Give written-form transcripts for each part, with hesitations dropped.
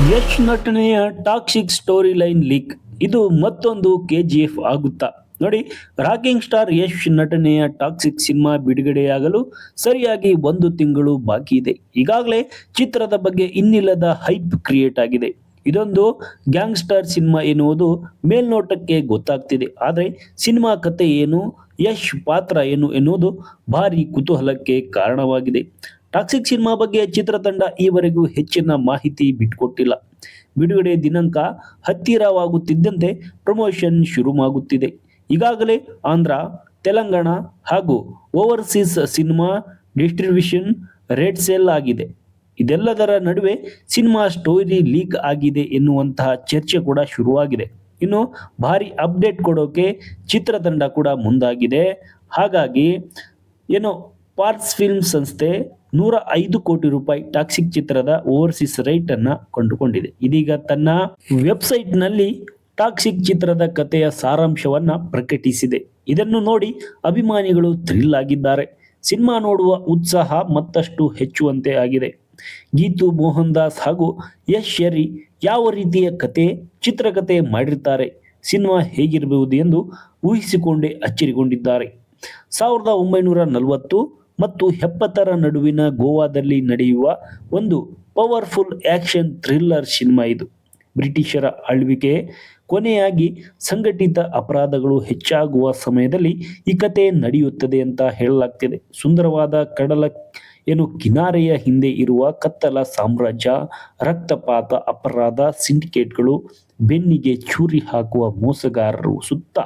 ಯಶ್ ನಟನೆಯ toxic story line leak. ಇದು ಮತ್ತೊಂದು ಕೆಜಿಎಫ್ ಆಗುತ್ತಾ? ನೋಡಿ, ರಾಕಿಂಗ್ ಸ್ಟಾರ್ ಯಶ್ ನಟನೆಯ ಟಾಕ್ಸಿಕ್ ಸಿನಿಮಾ ಬಿಡುಗಡೆಯಾಗಲು ಸರಿಯಾಗಿ 1 ತಿಂಗಳು ಬಾಕಿ ಇದೆ. ಈಗಾಗಲೇ ಚಿತ್ರದ ಬಗ್ಗೆ ಇನ್ನಿಲ್ಲದ ಹೈಪ್ ಕ್ರಿಯೇಟ್ ಆಗಿದೆ. ಇದೊಂದು ಗ್ಯಾಂಗ್ಸ್ಟರ್ ಸಿನಿಮಾ ಎನ್ನುವುದು ಮೇಲ್ನೋಟಕ್ಕೆ ಗೊತ್ತಾಗ್ತಿದೆ. ಆದರೆ ಸಿನಿಮಾ ಕತೆ ಏನು, ಯಶ್ ಪಾತ್ರ ಏನು ಎನ್ನುವುದು ಭಾರಿ ಕುತೂಹಲಕ್ಕೆ ಕಾರಣವಾಗಿದೆ. ಟಾಕ್ಸಿಕ್ ಸಿನಿಮಾ ಬಗ್ಗೆ ಚಿತ್ರತಂಡ ಈವರೆಗೂ ಹೆಚ್ಚಿನ ಮಾಹಿತಿ ಬಿಟ್ಟುಕೊಟ್ಟಿಲ್ಲ. ಬಿಡುಗಡೆ ದಿನಾಂಕ ಹತ್ತಿರವಾಗುತ್ತಿದ್ದಂತೆ ಪ್ರಮೋಷನ್ ಶುರುವಾಗುತ್ತಿದೆ. ಈಗಾಗಲೇ ಆಂಧ್ರ, ತೆಲಂಗಾಣ ಹಾಗೂ overseas cinema distribution red sale ಆಗಿದೆ. ಇದೆಲ್ಲದರ ನಡುವೆ ಸಿನಿಮಾ ಸ್ಟೋರಿ ಲೀಕ್ ಆಗಿದೆ ಎನ್ನುವಂತಹ ಚರ್ಚೆ ಕೂಡ ಶುರುವಾಗಿದೆ. ಇನ್ನು ಭಾರಿ ಅಪ್ಡೇಟ್ ಕೊಡೋಕೆ ಚಿತ್ರತಂಡ ಕೂಡ ಮುಂದಾಗಿದೆ. ಹಾಗಾಗಿ ಪಾರ್ಸ್ ಫಿಲ್ಮ್ ಸಂಸ್ಥೆ 105 ಕೋಟಿ ರೂಪಾಯಿ ಟಾಕ್ಸಿಕ್ ಚಿತ್ರದ ಓವರ್ಸೀಸ್ ರೈಟ್ ಅನ್ನ ಕೊಂಡುಕೊಂಡಿದೆ. ಇದೀಗ ತನ್ನ ವೆಬ್ಸೈಟ್ ನಲ್ಲಿ ಟಾಕ್ಸಿಕ್ ಚಿತ್ರದ ಕಥೆಯ ಸಾರಾಂಶವನ್ನ ಪ್ರಕಟಿಸಿದೆ. ಇದನ್ನು ನೋಡಿ ಅಭಿಮಾನಿಗಳು ಥ್ರಿಲ್ ಆಗಿದ್ದಾರೆ. ಸಿನಿಮಾ ನೋಡುವ ಉತ್ಸಾಹ ಮತ್ತಷ್ಟು ಹೆಚ್ಚುವಂತೆ ಆಗಿದೆ. ಗೀತು ಮೋಹನ್ ದಾಸ್ ಹಾಗೂ ಯಶ್ ಶೆರಿ ಯಾವ ರೀತಿಯ ಕತೆ, ಚಿತ್ರಕಥೆ ಮಾಡಿರ್ತಾರೆ, ಸಿನಿಮಾ ಹೇಗಿರಬಹುದು ಎಂದು ಊಹಿಸಿಕೊಂಡೇ ಅಚ್ಚರಿಗೊಂಡಿದ್ದಾರೆ. 1940 ಮತ್ತು 70ರ ನಡುವಿನ ಗೋವಾದಲ್ಲಿ ನಡೆಯುವ ಒಂದು ಪವರ್ಫುಲ್ ಆಕ್ಷನ್ ಥ್ರಿಲ್ಲರ್ ಸಿನಿಮಾ ಇದು. ಬ್ರಿಟಿಷರ ಆಳ್ವಿಕೆ ಕೊನೆಯಾಗಿ ಸಂಘಟಿತ ಅಪರಾಧಗಳು ಹೆಚ್ಚಾಗುವ ಸಮಯದಲ್ಲಿ ಈ ಕತೆ ನಡೆಯುತ್ತದೆ ಅಂತ ಹೇಳಲಾಗ್ತಿದೆ. ಸುಂದರವಾದ ಕಡಲ ಕಿನಾರೆಯ ಹಿಂದೆ ಇರುವ ಕತ್ತಲ ಸಾಮ್ರಾಜ್ಯ, ರಕ್ತಪಾತ, ಅಪರಾಧ ಸಿಂಡಿಕೇಟ್ಗಳು, ಬೆನ್ನಿಗೆ ಚೂರಿ ಹಾಕುವ ಮೋಸಗಾರರು ಸುತ್ತ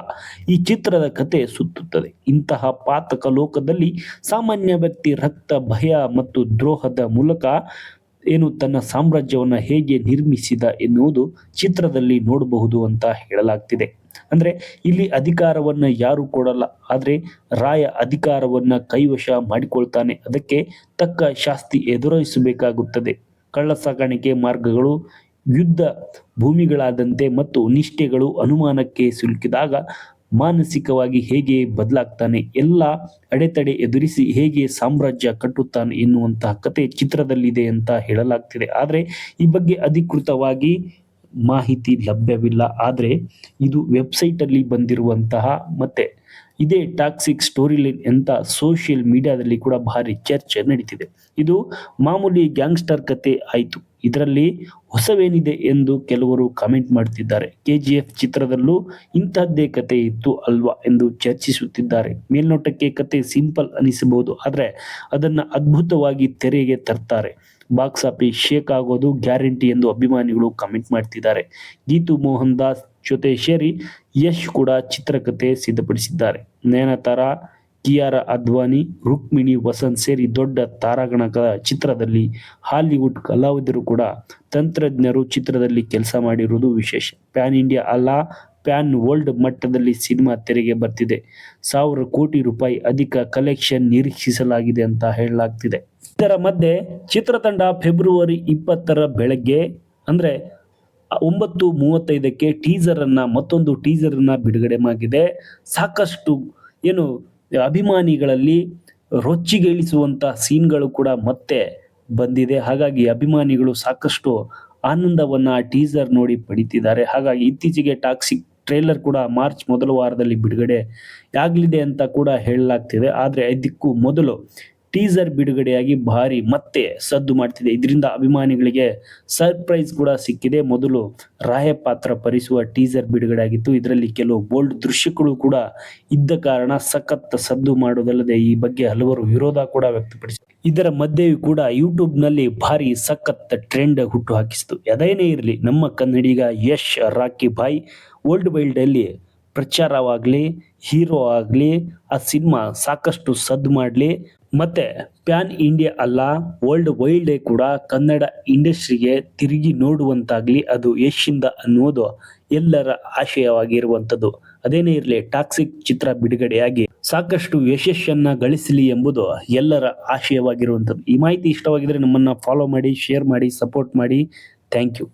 ಈ ಚಿತ್ರದ ಕತೆ ಸುತ್ತುತ್ತದೆ. ಇಂತಹ ಪಾತಕ ಲೋಕದಲ್ಲಿ ಸಾಮಾನ್ಯ ವ್ಯಕ್ತಿ ರಕ್ತ, ಭಯ ಮತ್ತು ದ್ರೋಹದ ಮೂಲಕ ತನ್ನ ಸಾಮ್ರಾಜ್ಯವನ್ನು ಹೇಗೆ ನಿರ್ಮಿಸಿದ ಎನ್ನುವುದು ಚಿತ್ರದಲ್ಲಿ ನೋಡಬಹುದು ಅಂತ ಹೇಳಲಾಗ್ತಿದೆ. ಅಂದ್ರೆ ಇಲ್ಲಿ ಅಧಿಕಾರವನ್ನ ಯಾರು ಕೊಡಲ್ಲ, ಆದ್ರೆ ರಾಯ ಅಧಿಕಾರವನ್ನ ಕೈವಶ ಮಾಡಿಕೊಳ್ತಾನೆ. ಅದಕ್ಕೆ ತಕ್ಕ ಶಾಸ್ತಿ ಎದುರಿಸಬೇಕಾಗುತ್ತದೆ. ಕಳ್ಳ ಸಾಗಾಣಿಕೆ ಮಾರ್ಗಗಳು, ಯುದ್ಧ ಭೂಮಿಗಳಾದಂತೆ ಮತ್ತು ನಿಷ್ಠೆಗಳು ಅನುಮಾನಕ್ಕೆ ಸಿಲುಕಿದಾಗ ಮಾನಸಿಕವಾಗಿ ಹೇಗೆ ಬದಲಾಗ್ತಾನೆ, ಎಲ್ಲ ಅಡೆತಡೆ ಎದುರಿಸಿ ಹೇಗೆ ಸಾಮ್ರಾಜ್ಯ ಕಟ್ಟುತ್ತಾನೆ ಎನ್ನುವಂತಹ ಕತೆ ಚಿತ್ರದಲ್ಲಿದೆ ಅಂತ ಹೇಳಲಾಗ್ತಿದೆ. ಆದರೆ ಈ ಬಗ್ಗೆ ಅಧಿಕೃತವಾಗಿ ಮಾಹಿತಿ ಲಭ್ಯವಿಲ್ಲ. ಆದರೆ ಇದು ವೆಬ್ಸೈಟ್ ಅಲ್ಲಿ ಬಂದಿರುವಂತಹ ಮತ್ತೆ ಇದೇ ಟಾಕ್ಸಿಕ್ ಸ್ಟೋರಿ ಲೈನ್ ಅಂತ ಸೋಷಿಯಲ್ ಮೀಡಿಯಾದಲ್ಲಿ ಕೂಡ ಭಾರಿ ಚರ್ಚೆ ನಡೀತಿದೆ. ಇದು ಮಾಮೂಲಿ ಗ್ಯಾಂಗ್ಸ್ಟರ್ ಕತೆ ಆಯಿತು, ಇದರಲ್ಲಿ ಹೊಸವೇನಿದೆ ಎಂದು ಕೆಲವರು ಕಾಮೆಂಟ್ ಮಾಡ್ತಿದ್ದಾರೆ. ಕೆಜಿಎಫ್ ಚಿತ್ರದಲ್ಲೂ ಇಂತಹದ್ದೇ ಕತೆ ಇತ್ತು ಅಲ್ವಾ ಎಂದು ಚರ್ಚಿಸುತ್ತಿದ್ದಾರೆ. ಮೇಲ್ನೋಟಕ್ಕೆ ಕತೆ ಸಿಂಪಲ್ ಅನಿಸಬಹುದು, ಆದರೆ ಅದನ್ನ ಅದ್ಭುತವಾಗಿ ತೆರೆಗೆ ತರ್ತಾರೆ. ಬಾಕ್ಸ್ ಆಫೀಸ್ ಶೇಕ್ ಆಗೋದು ಗ್ಯಾರಂಟಿ ಎಂದು ಅಭಿಮಾನಿಗಳು ಕಾಮೆಂಟ್ ಮಾಡ್ತಿದ್ದಾರೆ. ಗೀತು ಮೋಹನ್ ದಾಸ್ ಜೊತೆ ಸೇರಿ ಯಶ್ ಕೂಡ ಚಿತ್ರಕಥೆ ಸಿದ್ಧಪಡಿಸಿದ್ದಾರೆ. ನಯನತಾರಾ, ಕಿಯಾರಾ ಅದ್ವಾನಿ, ರುಕ್ಮಿಣಿ ವಸಂತ್ ಸೇರಿ ದೊಡ್ಡ ತಾರಾಗಣದ ಚಿತ್ರದಲ್ಲಿ ಹಾಲಿವುಡ್ ಕಲಾವಿದರು ಕೂಡ ತಂತ್ರಜ್ಞರು ಚಿತ್ರದಲ್ಲಿ ಕೆಲಸ ಮಾಡಿರುವುದು ವಿಶೇಷ. ಪ್ಯಾನ್ ಇಂಡಿಯಾ ಅಲ್ಲ, ಪ್ಯಾನ್ ವರ್ಲ್ಡ್ ಮಟ್ಟದಲ್ಲಿ ಸಿನಿಮಾ ತೆರೆಗೆ ಬರ್ತಿದೆ. 1000 ಕೋಟಿ ರೂಪಾಯಿ ಅಧಿಕ ಕಲೆಕ್ಷನ್ ನಿರೀಕ್ಷಿಸಲಾಗಿದೆ ಅಂತ ಹೇಳಲಾಗ್ತಿದೆ. ಇದರ ಮಧ್ಯೆ ಚಿತ್ರತಂಡ ಫೆಬ್ರವರಿ 20ರ ಬೆಳಗ್ಗೆ ಅಂದ್ರೆ 9:35ಕ್ಕೆ ಮತ್ತೊಂದು ಟೀಸರ್ ಅನ್ನ ಬಿಡುಗಡೆ ಮಾಡಿದೆ. ಸಾಕಷ್ಟು ಅಭಿಮಾನಿಗಳಲ್ಲಿ ರೊಚ್ಚಿಗೇಳಿಸುವಂತ ಸೀನ್ಗಳು ಕೂಡ ಮತ್ತೆ ಬಂದಿದೆ. ಹಾಗಾಗಿ ಅಭಿಮಾನಿಗಳು ಸಾಕಷ್ಟು ಆನಂದವನ್ನ ಟೀಸರ್ ನೋಡಿ ಪಡಿತಿದ್ದಾರೆ. ಹಾಗಾಗಿ ಇತ್ತೀಚೆಗೆ ಟಾಕ್ಸಿಕ್ ಟ್ರೇಲರ್ ಕೂಡ ಮಾರ್ಚ್ ಮೊದಲ ವಾರದಲ್ಲಿ ಬಿಡುಗಡೆ ಆಗಲಿದೆ ಅಂತ ಕೂಡ ಹೇಳಲಾಗ್ತಿದೆ. ಆದ್ರೆ ಇದಕ್ಕೂ ಮೊದಲು ಟೀಸರ್ ಬಿಡುಗಡೆಯಾಗಿ ಭಾರಿ ಮತ್ತೆ ಸದ್ದು ಮಾಡ್ತಿದೆ. ಇದರಿಂದ ಅಭಿಮಾನಿಗಳಿಗೆ ಸರ್ಪ್ರೈಸ್ ಕೂಡ ಸಿಕ್ಕಿದೆ. ಮೊದಲು ರಾಯ ಪಾತ್ರ ಭರಿಸುವ ಟೀಸರ್ ಬಿಡುಗಡೆ ಆಗಿತ್ತು. ಇದರಲ್ಲಿ ಕೆಲವು ಬೋಲ್ಡ್ ದೃಶ್ಯಗಳು ಕೂಡ ಇದ್ದ ಕಾರಣ ಸಖತ್ ಸದ್ದು ಮಾಡೋದಲ್ಲದೆ ಈ ಬಗ್ಗೆ ಹಲವರು ವಿರೋಧ ಕೂಡ ವ್ಯಕ್ತಪಡಿಸಿದರು. ಇದರ ಮಧ್ಯೆಯೂ ಕೂಡ ಯೂಟ್ಯೂಬ್ ನಲ್ಲಿ ಭಾರಿ ಸಖತ್ ಟ್ರೆಂಡ್ ಹುಟ್ಟು ಹಾಕಿಸಿತು. ಅದೇನೇ ಇರಲಿ, ನಮ್ಮ ಕನ್ನಡಿಗ ಯಶ್ ರಾಕಿ ಭಾಯ್ ವರ್ಲ್ಡ್ ವೈಲ್ಡ್ ಅಲ್ಲಿ ಪ್ರಚಾರವಾಗಲಿ, ಹೀರೋ ಆಗಲಿ, ಆ ಸಿನಿಮಾ ಸಾಕಷ್ಟು ಸದ್ದು ಮಾಡಲಿ, ಮತ್ತೆ ಪ್ಯಾನ್ ಇಂಡಿಯಾ ಅಲ್ಲ ವರ್ಲ್ಡ್ ವೈಲ್ಡ್ ಕೂಡ ಕನ್ನಡ ಇಂಡಸ್ಟ್ರಿಗೆ ತಿರುಗಿ ನೋಡುವಂತಾಗ್ಲಿ, ಅದು ಯಶಿಂದ ಅನ್ನೋದು ಎಲ್ಲರ ಆಶಯವಾಗಿರುವಂಥದ್ದು. ಅದೇನೇ ಇರಲಿ, ಟಾಕ್ಸಿಕ್ ಚಿತ್ರ ಬಿಡುಗಡೆಯಾಗಿ ಸಾಕಷ್ಟು ಯಶಸ್ಸನ್ನ ಗಳಿಸಲಿ ಎಂಬುದು ಎಲ್ಲರ ಆಶಯವಾಗಿರುವಂಥದ್ದು. ಈ ಮಾಹಿತಿ ಇಷ್ಟವಾಗಿದ್ರೆ ನಮ್ಮನ್ನ ಫಾಲೋ ಮಾಡಿ, ಶೇರ್ ಮಾಡಿ, ಸಪೋರ್ಟ್ ಮಾಡಿ. Thank you.